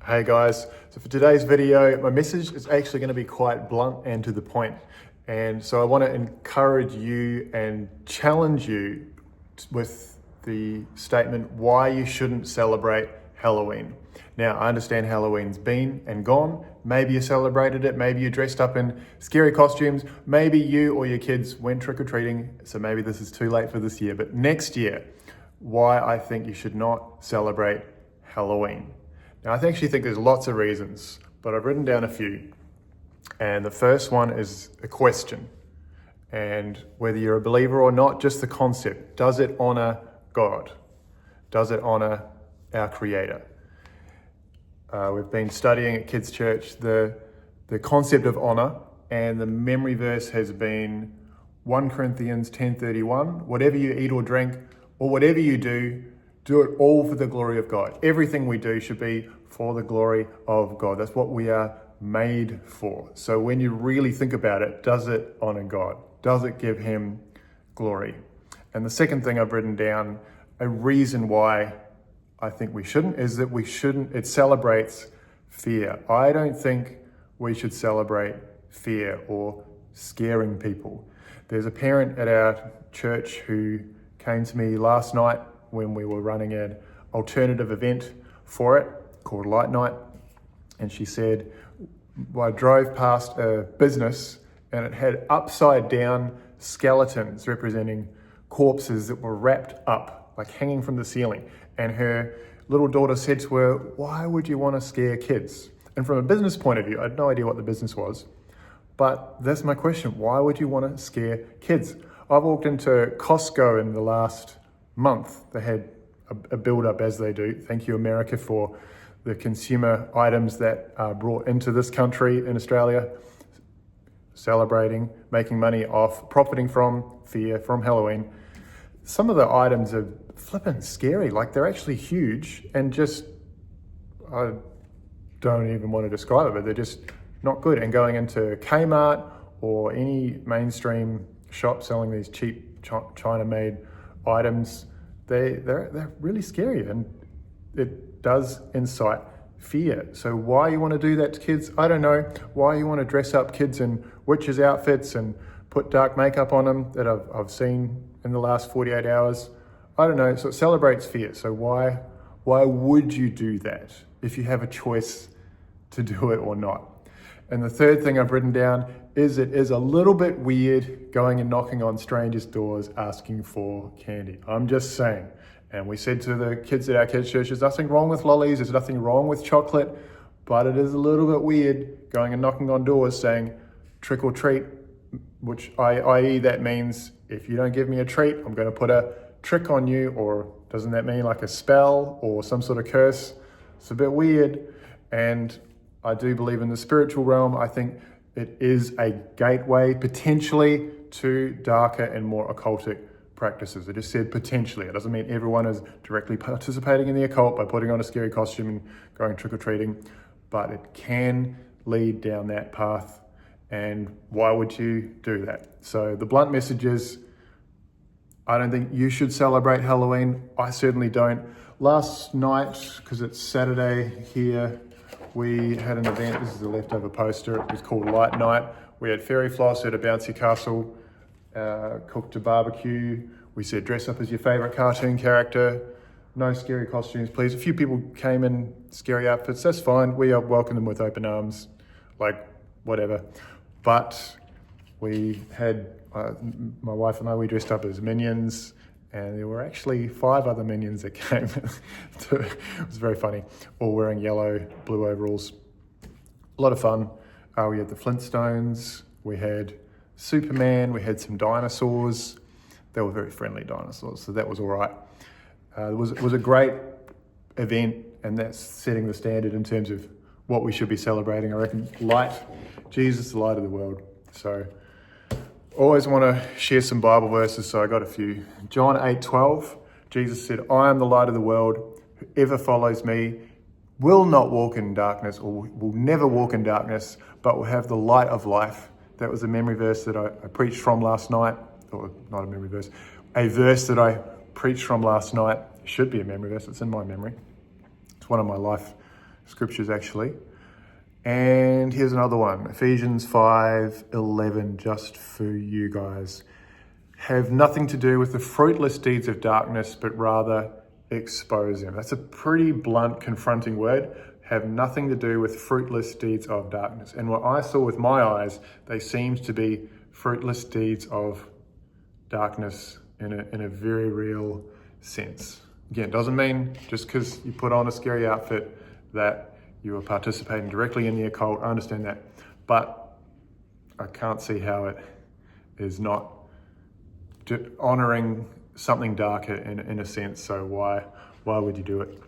Hey guys, so for today's video, my message is actually going to be quite blunt and to the point. And so I want to encourage you and challenge you with the statement why you shouldn't celebrate Halloween. Now, I understand Halloween's been and gone. Maybe you celebrated it, maybe you dressed up in scary costumes, maybe you or your kids went trick-or-treating, so maybe this is too late for this year. But next year, why I think you should not celebrate Halloween. Now, I actually think there's lots of reasons, but I've written down a few. And the first one is a question. And whether you're a believer or not, just the concept. Does it honor God? Does it honor our Creator? We've been studying at Kids Church the concept of honor, and the memory verse has been 1 Corinthians 10:31. Whatever you eat or drink, or whatever you do it all for the glory of God. Everything we do should be for the glory of God. That's what we are made for. So when you really think about it, does it honor God? Does it give Him glory? And the second thing I've written down, a reason why I think we shouldn't, is that it celebrates fear. I don't think we should celebrate fear or scaring people. There's a parent at our church who came to me last night when we were running an alternative event for it called Light Night. And she said, well, I drove past a business and it had upside down skeletons representing corpses that were wrapped up, like hanging from the ceiling. And her little daughter said to her, why would you want to scare kids? And from a business point of view, I had no idea what the business was, but that's my question. Why would you want to scare kids? I've walked into Costco in the last month. They had a build-up, as they do. Thank you, America, for the consumer items that are brought into this country in Australia, celebrating, making money off, profiting from fear, from Halloween. Some of the items are flippin' scary. Like, they're actually huge and just, I don't even want to describe it, but they're just not good. And going into Kmart or any mainstream shop selling these cheap China-made items, they're really scary, and it does incite fear. So why you want to do that to kids, I don't know. Why you want to dress up kids in witches' outfits and put dark makeup on them that I've seen in the last 48 hours, I don't know. So it celebrates fear. So why would you do that if you have a choice to do it or not? And the third thing I've written down is it is a little bit weird going and knocking on strangers' doors asking for candy. I'm just saying. And we said to the kids at our kids' church, there's nothing wrong with lollies, there's nothing wrong with chocolate, but it is a little bit weird going and knocking on doors saying trick or treat, which i.e. that means if you don't give me a treat, I'm going to put a trick on you, or doesn't that mean like a spell or some sort of curse? It's a bit weird. And I do believe in the spiritual realm. I think it is a gateway potentially to darker and more occultic practices. I just said potentially. It doesn't mean everyone is directly participating in the occult by putting on a scary costume and going trick-or-treating, but it can lead down that path. And why would you do that? So the blunt message is, I don't think you should celebrate Halloween. I certainly don't. Last night, because it's Saturday here, we had an event. This is a leftover poster. It was called Light Night. We had fairy floss at a bouncy castle, cooked a barbecue. We said dress up as your favorite cartoon character. No scary costumes, please. A few people came in scary outfits. That's fine. We welcome them with open arms, like whatever. But we had, my wife and I, we dressed up as minions, and there were actually 5 other minions that came. It was very funny, all wearing yellow, blue overalls. A lot of fun. We had the Flintstones, we had Superman, we had some dinosaurs. They were very friendly dinosaurs, so that was all right. It was a great event, and that's setting the standard in terms of what we should be celebrating. I reckon light, Jesus, the light of the world. So always want to share some Bible verses, so I got a few. John 8:12, Jesus said, I am the light of the world. Whoever follows me will not walk in darkness, or will never walk in darkness, but will have the light of life. That was a memory verse that I preached from last night, or not a memory verse, a verse that I preached from last night. It should be a memory verse, it's in my memory. It's one of my life scriptures actually. And here's another one, Ephesians 5:11, just for you guys. Have nothing to do with the fruitless deeds of darkness, but rather expose them. That's a pretty blunt, confronting word. Have nothing to do with fruitless deeds of darkness. And what I saw with my eyes, they seemed to be fruitless deeds of darkness in a very real sense. Again, doesn't mean just because you put on a scary outfit that you are participating directly in the occult. I understand that, but I can't see how it is not honoring something darker in a sense. So why would you do it?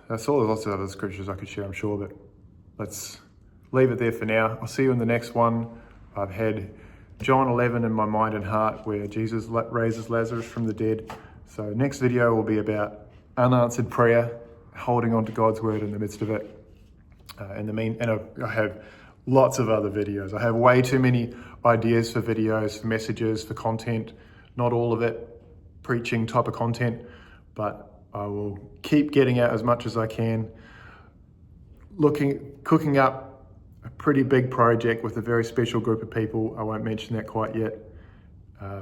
That's all. There's lots of other scriptures I could share, I'm sure, but let's leave it there for now. I'll see you in the next one. I've had John 11 in my mind and heart, where Jesus raises Lazarus from the dead. So next video will be about unanswered prayer, holding on to God's word in the midst of it. And I have lots of other videos. I have way too many ideas for videos, for messages, for content. Not all of it preaching type of content, but I will keep getting out as much as I can. Cooking up a pretty big project with a very special group of people. I won't mention that quite yet.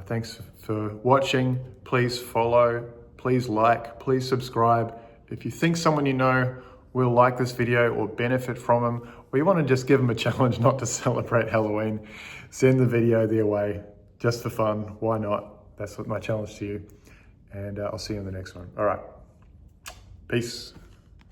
Thanks for watching. Please follow, please like, please subscribe. If you think someone you know will like this video or benefit from them, or you want to just give them a challenge not to celebrate Halloween, send the video their way just for fun. Why not? That's what my challenge to you. And I'll see you in the next one. All right. Peace.